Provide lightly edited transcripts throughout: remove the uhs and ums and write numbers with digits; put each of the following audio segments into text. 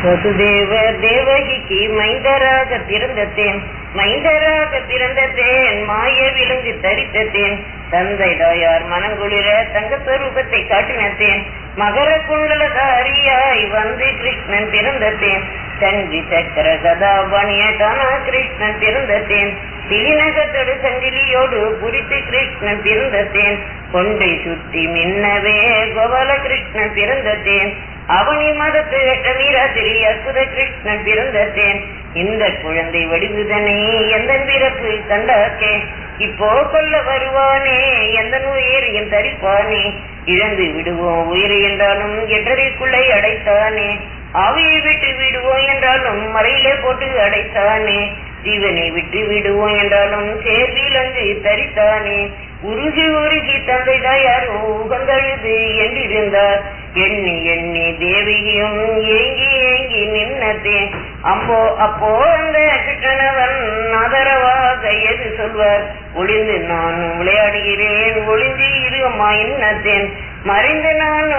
வசுதேவ தேவகிக்கு மைந்தராக பிறந்ததேன், மைந்தராக பிறந்ததேன், மாய விலங்கு தரித்ததேன், தந்தை தாயார் மனங்குளிர தங்க ஸ்வரூபத்தை காட்டினத்தேன், மகர குண்டலதாரியாய் வந்து கிருஷ்ணன் பிறந்ததேன், சங்கி சக்கர கதாபாணிய தானா கிருஷ்ணன் பிறந்ததேன், திலிநகத்தோடு சங்கிலியோடு புரித்து கிருஷ்ணன் பிறந்ததேன், கொண்டை சுத்தி மின்னவே கோபால கிருஷ்ணன் பிறந்ததேன், அவனி மதத்து மீராத்திரி அற்புத கிருஷ்ணன் பிறந்ததேன், இந்த குழந்தை வடிவுதனே எந்த பிறப்பு கண்டாக்கே, இப்போ கொல்ல வருவானே எந்த உயிரையும் தரிப்பானே, இழந்து விடுவோம் உயிரை என்றாலும் எட்டரைக்குள்ளே அடைத்தானே, ஆவியை விட்டு விடுவோம் என்றாலும் மறையிலே போட்டு அடைத்தானே, ஜீவனை விட்டு விடுவோம் என்றாலும் சேர்வில் அங்கு தரித்தானே, உருகி உருகி தந்தை தாயார் உகந்தழுது என்றிருந்தார், எண்ணி எண்ணி தேவியும் ஏங்கி ஏங்கி நின்னதேன், அப்போ அந்த கிருஷ்ணனவன் ஆதரவாக எது சொல்வார், ஒளிந்து நான் விளையாடுகிறேன் ஒளிந்து இருமா என்னத்தேன், மறைந்து நான்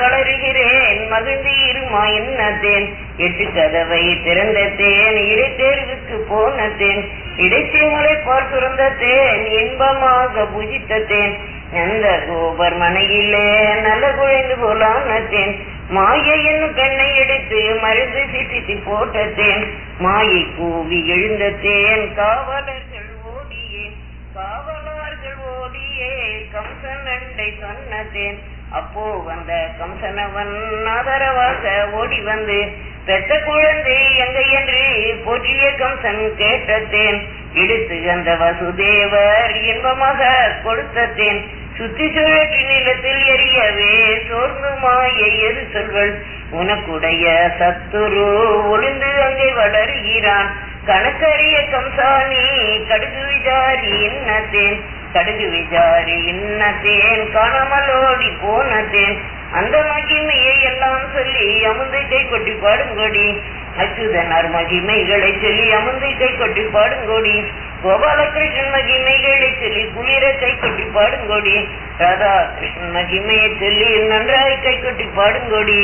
வளருகிறேன் மகிழ்ந்து இருமா என்னத்தேன், எட்டு கதவை திறந்ததேன் இடைத்தேர்வுக்கு போனதேன், இடைச்சேங்களை பார் சுரந்ததேன் இன்பமாக புஜித்ததேன், எந்த கோபர் மனையிலே நல்ல குழைந்து போலானத்தேன், மாயை என்னும் பெண்ணை எடுத்து மருந்து சிட்டித்து போட்டதேன், மாயை கூவி எழுந்ததேன் காவலர்கள் ஓடியே கம்சன் அண்டை சொன்னதேன், அப்போ வந்த கம்சனவன் ஆதரவாக ஓடி வந்து பெற்ற குழந்தை எங்க என்று போற்றிய கம்சன் கேட்டதேன், எடுத்து அந்த வசுதேவர் இன்பமாக கொடுத்ததேன், சுத்தி சுழற்றி நிலத்தில் எரியவே சோர்ந்து மாயை எது சொல்வள், உனக்குடைய சத்துரு ஒளிந்து அங்கே வளருகிறான், கணக்கறிய கம்சாணி கடுகு விசாரி இன்னத்தேன், கடுகு விசாரி இன்னத்தேன் காணாமலோடி போனதேன், அந்த மகிமையை எல்லாம் சொல்லி அமுந்தை கை கொட்டி பாடுங்கொடி, அச்சுதனார் மகிமைகளை சொல்லி அமுந்தை கை கொட்டி பாடுங்கொடி, கோபாலகிருஷ்ணன் மகிமைகளை சொல்லி குளிர கை கொட்டி பாடுங்கொடி, ராதா கிருஷ்ணன் மகிமையை சொல்லி நன்றாய் கை கொட்டி பாடுங்கொடி.